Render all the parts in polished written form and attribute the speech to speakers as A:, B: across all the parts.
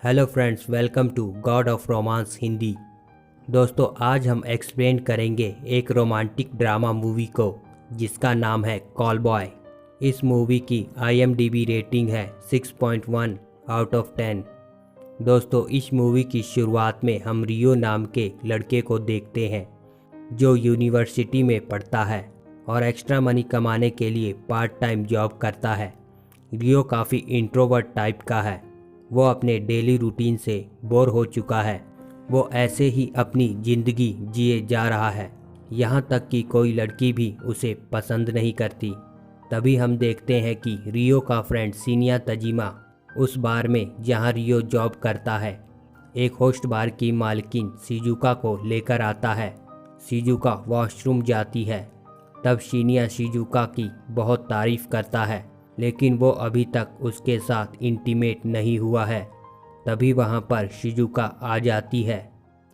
A: Hello friends, welcome to god of romance Hindi. दोस्तों, आज हम एक्सप्लेन करेंगे एक रोमांटिक ड्रामा मूवी को जिसका नाम है कॉल बॉय। इस मूवी की IMDb रेटिंग है 6.1 आउट ऑफ 10। दोस्तों, इस मूवी की शुरुआत में हम रियो नाम के लड़के को देखते हैं जो यूनिवर्सिटी में पढ़ता है और एक्स्ट्रा मनी कमाने के लिए पार्ट टाइम जॉब करता है। रियो काफ़ी इंट्रोवर्ट टाइप का है। वो अपने डेली रूटीन से बोर हो चुका है। वो ऐसे ही अपनी ज़िंदगी जिए जा रहा है, यहाँ तक कि कोई लड़की भी उसे पसंद नहीं करती। तभी हम देखते हैं कि रियो का फ्रेंड शिन्या तजिमा उस बार में जहाँ रियो जॉब करता है, एक होस्ट बार की मालकिन शिजुका को लेकर आता है। शिजुका वॉशरूम जाती है, तब शिन्या शिजुका की बहुत तारीफ़ करता है, लेकिन वो अभी तक उसके साथ इंटीमेट नहीं हुआ है। तभी वहाँ पर शिजुका आ जाती है।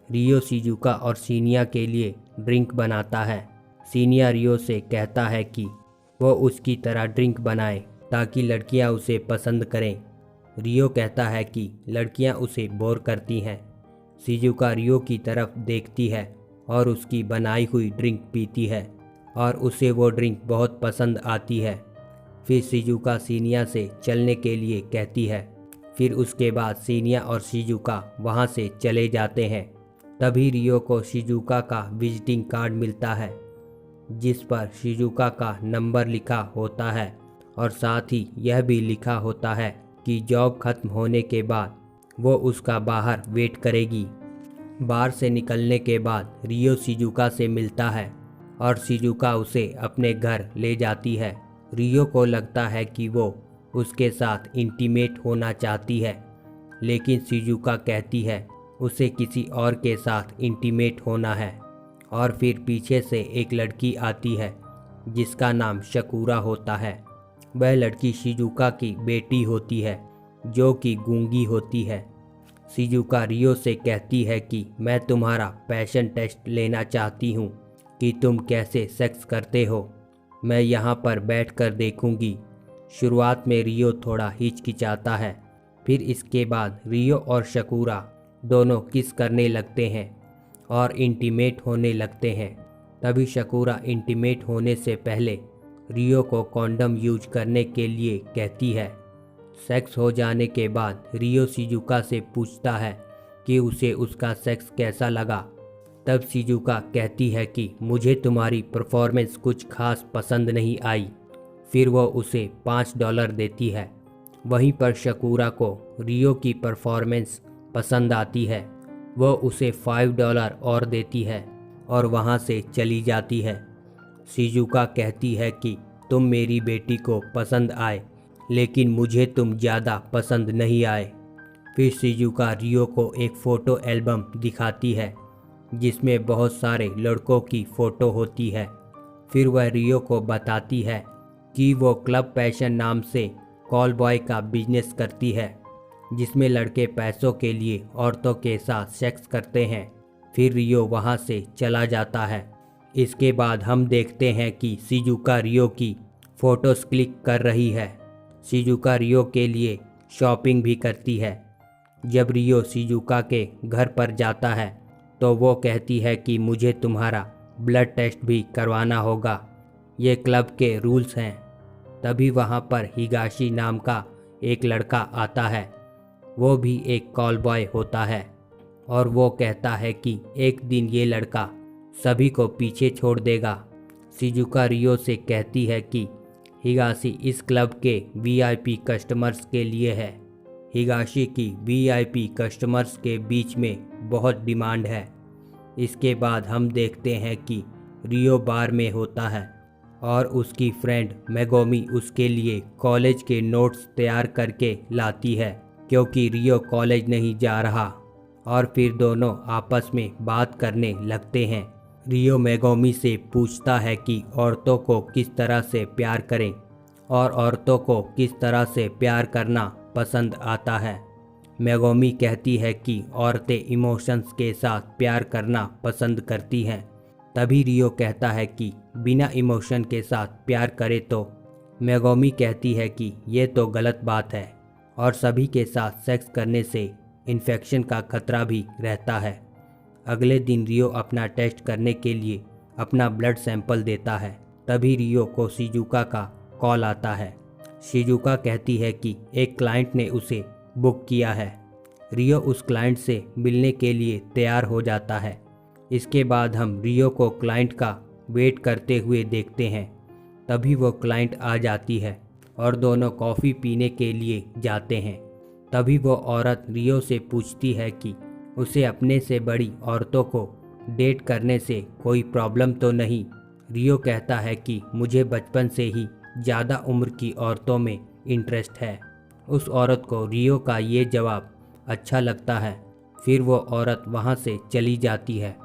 A: रियो शिजुका और शिन्या के लिए ड्रिंक बनाता है। शिन्या रियो से कहता है कि वो उसकी तरह ड्रिंक बनाए ताकि लड़कियाँ उसे पसंद करें। रियो कहता है कि लड़कियाँ उसे बोर करती हैं। शिजुका रियो की तरफ देखती है और उसकी बनाई हुई ड्रिंक पीती है और उसे वो ड्रिंक बहुत पसंद आती है। फिर शिजुका शिन्या से चलने के लिए कहती है। फिर उसके बाद शिन्या और शिजुका वहाँ से चले जाते हैं। तभी रियो को शिजुका का विजिटिंग कार्ड मिलता है जिस पर शिजुका का नंबर लिखा होता है और साथ ही यह भी लिखा होता है कि जॉब खत्म होने के बाद वो उसका बाहर वेट करेगी। बार से निकलने के बाद रियो शिजुका से मिलता है और शिजुका उसे अपने घर ले जाती है। रियो को लगता है कि वो उसके साथ इंटीमेट होना चाहती है, लेकिन शिजुका कहती है उसे किसी और के साथ इंटीमेट होना है। और फिर पीछे से एक लड़की आती है जिसका नाम शकुरा होता है। वह लड़की शिजुका की बेटी होती है जो कि गूंगी होती है। शिजुका रियो से कहती है कि मैं तुम्हारा पैशन टेस्ट लेना चाहती हूँ कि तुम कैसे सेक्स करते हो। मैं यहाँ पर बैठकर देखूंगी। शुरुआत में रियो थोड़ा हिचकिचाता है, फिर इसके बाद रियो और शकुरा दोनों किस करने लगते हैं और इंटीमेट होने लगते हैं। तभी शकुरा इंटीमेट होने से पहले रियो को कॉन्डम यूज करने के लिए कहती है। सेक्स हो जाने के बाद रियो शिजुका से पूछता है कि उसे उसका सेक्स कैसा लगा। तब शिजुका कहती है कि मुझे तुम्हारी परफॉर्मेंस कुछ खास पसंद नहीं आई। फिर वो उसे $5 देती है। वहीं पर शकुरा को रियो की परफॉर्मेंस पसंद आती है। वो उसे $5 और देती है और वहाँ से चली जाती है। शिजुका कहती है कि तुम मेरी बेटी को पसंद आए, लेकिन मुझे तुम ज़्यादा पसंद नहीं आए। फिर शिजुका रियो को एक फ़ोटो एल्बम दिखाती है जिसमें बहुत सारे लड़कों की फ़ोटो होती है। फिर वह रियो को बताती है कि वो क्लब पैशन नाम से कॉल बॉय का बिजनेस करती है जिसमें लड़के पैसों के लिए औरतों के साथ सेक्स करते हैं। फिर रियो वहाँ से चला जाता है। इसके बाद हम देखते हैं कि शिजुका रियो की फ़ोटोज़ क्लिक कर रही है। शिजुका रियो के लिए शॉपिंग भी करती है। जब रियो शिजुका के घर पर जाता है तो वो कहती है कि मुझे तुम्हारा ब्लड टेस्ट भी करवाना होगा, ये क्लब के रूल्स हैं। तभी वहाँ पर हिगाशी नाम का एक लड़का आता है। वो भी एक कॉल बॉय होता है और वो कहता है कि एक दिन ये लड़का सभी को पीछे छोड़ देगा। शिजुका रियो से कहती है कि हिगाशी इस क्लब के VIP कस्टमर्स के लिए है। हिगाशी की VIP कस्टमर्स के बीच में बहुत डिमांड है। इसके बाद हम देखते हैं कि रियो बार में होता है और उसकी फ्रेंड मेगोमी उसके लिए कॉलेज के नोट्स तैयार करके लाती है क्योंकि रियो कॉलेज नहीं जा रहा। और फिर दोनों आपस में बात करने लगते हैं। रियो मेगोमी से पूछता है कि औरतों को किस तरह से प्यार करें और औरतों को किस तरह से प्यार करना पसंद आता है। मेगोमी कहती है कि औरतें इमोशंस के साथ प्यार करना पसंद करती हैं। तभी रियो कहता है कि बिना इमोशन के साथ प्यार करे तो। मेगोमी कहती है कि ये तो गलत बात है और सभी के साथ सेक्स करने से इन्फेक्शन का खतरा भी रहता है। अगले दिन रियो अपना टेस्ट करने के लिए अपना ब्लड सैंपल देता है। तभी रियो को शिजुका का कॉल आता है। शिजुका कहती है कि एक क्लाइंट ने उसे बुक किया है। रियो उस क्लाइंट से मिलने के लिए तैयार हो जाता है। इसके बाद हम रियो को क्लाइंट का वेट करते हुए देखते हैं। तभी वो क्लाइंट आ जाती है और दोनों कॉफ़ी पीने के लिए जाते हैं। तभी वो औरत रियो से पूछती है कि उसे अपने से बड़ी औरतों को डेट करने से कोई प्रॉब्लम तो नहीं। रियो कहता है कि मुझे बचपन से ही ज़्यादा उम्र की औरतों में इंटरेस्ट है। उस औरत को रियो का ये जवाब अच्छा लगता है। फिर वो औरत वहाँ से चली जाती है।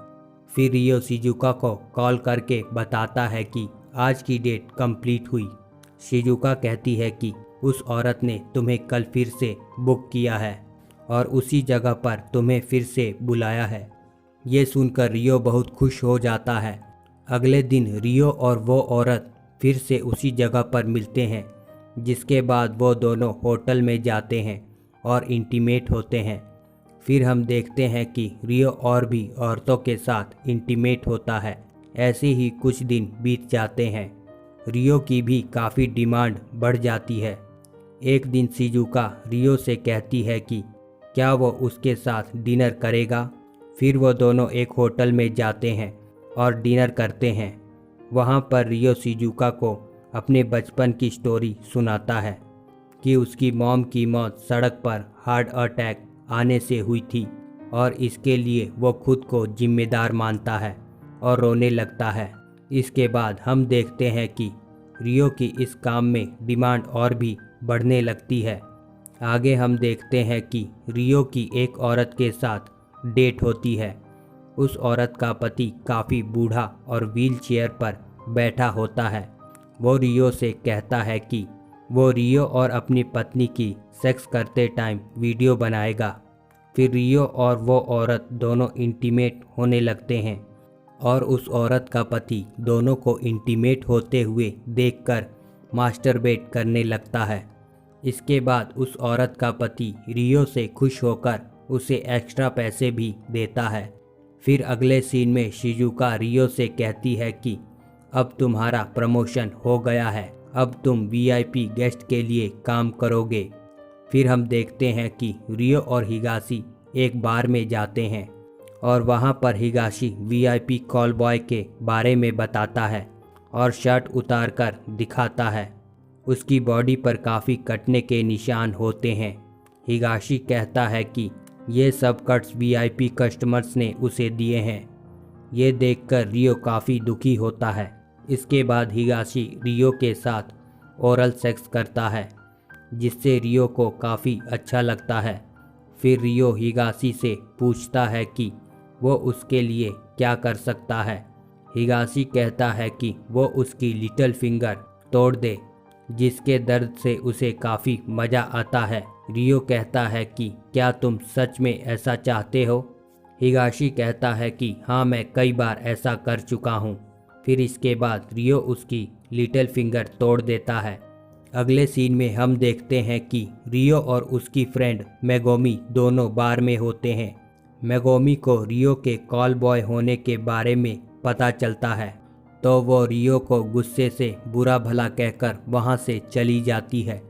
A: फिर रियो शिजुका को कॉल करके बताता है कि आज की डेट कंप्लीट हुई। शिजुका कहती है कि उस औरत ने तुम्हें कल फिर से बुक किया है और उसी जगह पर तुम्हें फिर से बुलाया है। ये सुनकर रियो बहुत खुश हो जाता है। अगले दिन रियो और वो औरत फिर से उसी जगह पर मिलते हैं, जिसके बाद वो दोनों होटल में जाते हैं और इंटीमेट होते हैं। फिर हम देखते हैं कि रियो और भी औरतों के साथ इंटीमेट होता है। ऐसे ही कुछ दिन बीत जाते हैं। रियो की भी काफ़ी डिमांड बढ़ जाती है। एक दिन शिजुका रियो से कहती है कि क्या वो उसके साथ डिनर करेगा। फिर वो दोनों एक होटल में जाते हैं और डिनर करते हैं। वहाँ पर रियो शिजुका को अपने बचपन की स्टोरी सुनाता है कि उसकी मॉम की मौत सड़क पर हार्ट अटैक आने से हुई थी और इसके लिए वो खुद को जिम्मेदार मानता है और रोने लगता है। इसके बाद हम देखते हैं कि रियो की इस काम में डिमांड और भी बढ़ने लगती है। आगे हम देखते हैं कि रियो की एक औरत के साथ डेट होती है। उस औरत का पति काफ़ी बूढ़ा और व्हीलचेयर पर बैठा होता है। वो रियो से कहता है कि वो रियो और अपनी पत्नी की सेक्स करते टाइम वीडियो बनाएगा। फिर रियो और वो औरत दोनों इंटीमेट होने लगते हैं और उस औरत का पति दोनों को इंटीमेट होते हुए देखकर मास्टरबेट करने लगता है। इसके बाद उस औरत का पति रियो से खुश होकर उसे एक्स्ट्रा पैसे भी देता है। फिर अगले सीन में शिजुका रियो से कहती है कि अब तुम्हारा प्रमोशन हो गया है, अब तुम वीआईपी गेस्ट के लिए काम करोगे। फिर हम देखते हैं कि रियो और हिगाशी एक बार में जाते हैं और वहाँ पर हिगाशी वीआईपी कॉल बॉय के बारे में बताता है और शर्ट उतार कर दिखाता है। उसकी बॉडी पर काफ़ी कटने के निशान होते हैं। हिगाशी कहता है कि ये सब कट्स वीआईपी कस्टमर्स ने उसे दिए हैं। ये देखकर रियो काफ़ी दुखी होता है। इसके बाद हिगाशी रियो के साथ ओरल सेक्स करता है, जिससे रियो को काफ़ी अच्छा लगता है। फिर रियो हिगाशी से पूछता है कि वो उसके लिए क्या कर सकता है। हिगाशी कहता है कि वो उसकी लिटिल फिंगर तोड़ दे, जिसके दर्द से उसे काफ़ी मज़ा आता है। रियो कहता है कि क्या तुम सच में ऐसा चाहते हो। हिगाशी कहता है कि हाँ, मैं कई बार ऐसा कर चुका हूँ। फिर इसके बाद रियो उसकी लिटिल फिंगर तोड़ देता है। अगले सीन में हम देखते हैं कि रियो और उसकी फ्रेंड मेगोमी दोनों बार में होते हैं। मेगोमी को रियो के कॉल बॉय होने के बारे में पता चलता है, तो वो रियो को गुस्से से बुरा भला कहकर वहाँ से चली जाती है।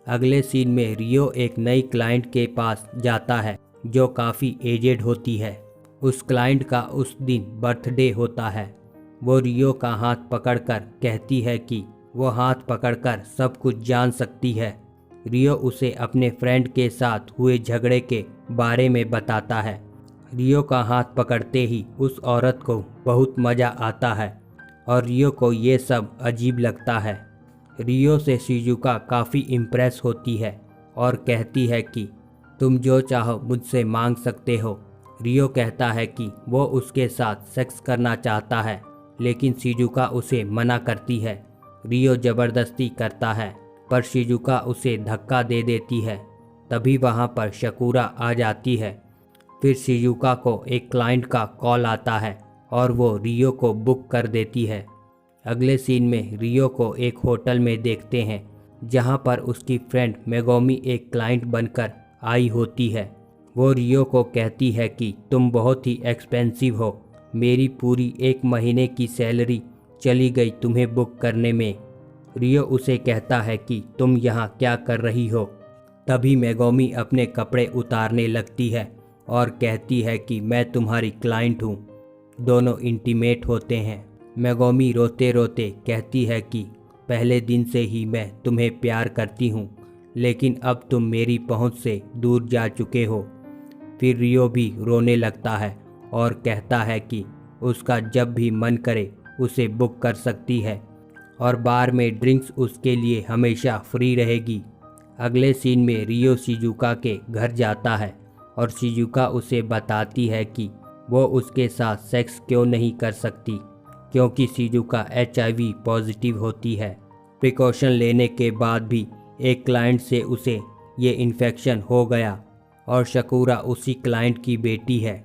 A: अगले सीन में रियो एक नई क्लाइंट के पास जाता है जो काफ़ी एजेड होती है। उस क्लाइंट का उस दिन बर्थडे होता है। वो रियो का हाथ पकड़कर कहती है कि वो हाथ पकड़कर सब कुछ जान सकती है। रियो उसे अपने फ्रेंड के साथ हुए झगड़े के बारे में बताता है। रियो का हाथ पकड़ते ही उस औरत को बहुत मज़ा आता है और रियो को ये सब अजीब लगता है। रियो से शिजुका काफ़ी इम्प्रेस होती है और कहती है कि तुम जो चाहो मुझसे मांग सकते हो। रियो कहता है कि वो उसके साथ सेक्स करना चाहता है, लेकिन शिजुका उसे मना करती है। रियो ज़बरदस्ती करता है, पर शिजुका उसे धक्का दे देती है। तभी वहाँ पर शकुरा आ जाती है। फिर शिजुका को एक क्लाइंट का कॉल आता है और वो रियो को बुक कर देती है। अगले सीन में रियो को एक होटल में देखते हैं, जहाँ पर उसकी फ्रेंड मेगोमी एक क्लाइंट बनकर आई होती है। वो रियो को कहती है कि तुम बहुत ही एक्सपेंसिव हो, मेरी पूरी 1 महीने की सैलरी चली गई तुम्हें बुक करने में। रियो उसे कहता है कि तुम यहाँ क्या कर रही हो। तभी मेगोमी अपने कपड़े उतारने लगती है और कहती है कि मैं तुम्हारी क्लाइंट हूँ। दोनों इंटीमेट होते हैं। मेगोमी रोते रोते कहती है कि पहले दिन से ही मैं तुम्हें प्यार करती हूँ, लेकिन अब तुम मेरी पहुँच से दूर जा चुके हो। फिर रियो भी रोने लगता है और कहता है कि उसका जब भी मन करे उसे बुक कर सकती है और बार में ड्रिंक्स उसके लिए हमेशा फ्री रहेगी। अगले सीन में रियो शिजुका के घर जाता है और शिजुका उसे बताती है कि वो उसके साथ सेक्स क्यों नहीं कर सकती, क्योंकि शिजुका HIV पॉजिटिव होती है। प्रिकॉशन लेने के बाद भी एक क्लाइंट से उसे ये इन्फेक्शन हो गया और शकुरा उसी क्लाइंट की बेटी है।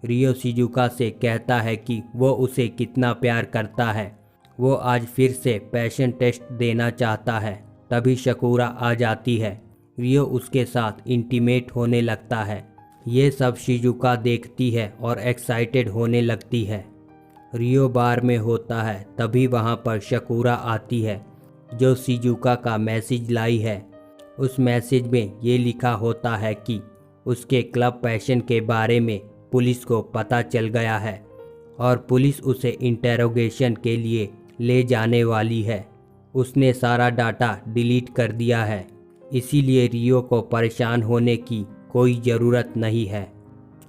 A: रियो शिजुका से कहता है कि वो उसे कितना प्यार करता है। वो आज फिर से पैशन टेस्ट देना चाहता है। तभी शकुरा आ जाती है। रियो उसके साथ इंटीमेट होने लगता है। ये सब शिजुका देखती है और एक्साइटेड होने लगती है। रियो बार में होता है, तभी वहाँ पर शकुरा आती है जो शिजुका का मैसेज लाई है। उस मैसेज में ये लिखा होता है कि उसके क्लब पैशन के बारे में पुलिस को पता चल गया है और पुलिस उसे इंटेरोगेशन के लिए ले जाने वाली है। उसने सारा डाटा डिलीट कर दिया है, इसीलिए रियो को परेशान होने की कोई ज़रूरत नहीं है।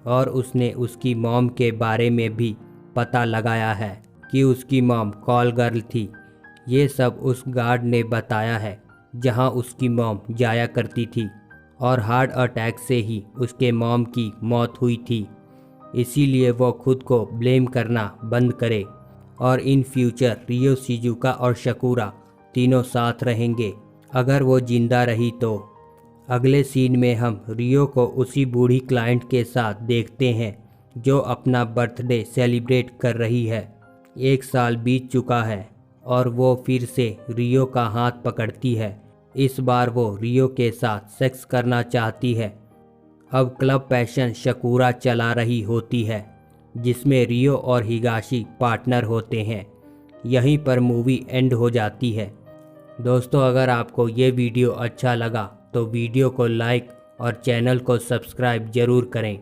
A: और उसने उसकी मॉम के बारे में भी पता लगाया है कि उसकी मॉम कॉल गर्ल थी। ये सब उस गार्ड ने बताया है जहां उसकी मॉम जाया करती थी और हार्ट अटैक से ही उसके मॉम की मौत हुई थी। इसीलिए वो खुद को ब्लेम करना बंद करे और इन फ्यूचर रियो शिजुका और शकुरा तीनों साथ रहेंगे अगर वो जिंदा रही तो। अगले सीन में हम रियो को उसी बूढ़ी क्लाइंट के साथ देखते हैं जो अपना बर्थडे सेलिब्रेट कर रही है। 1 साल बीत चुका है और वो फिर से रियो का हाथ पकड़ती है। इस बार वो रियो के साथ सेक्स करना चाहती है। अब क्लब पैशन शकुरा चला रही होती है जिसमें रियो और हिगाशी पार्टनर होते हैं। यहीं पर मूवी एंड हो जाती है। दोस्तों, अगर आपको ये वीडियो अच्छा लगा तो वीडियो को लाइक और चैनल को सब्सक्राइब ज़रूर करें।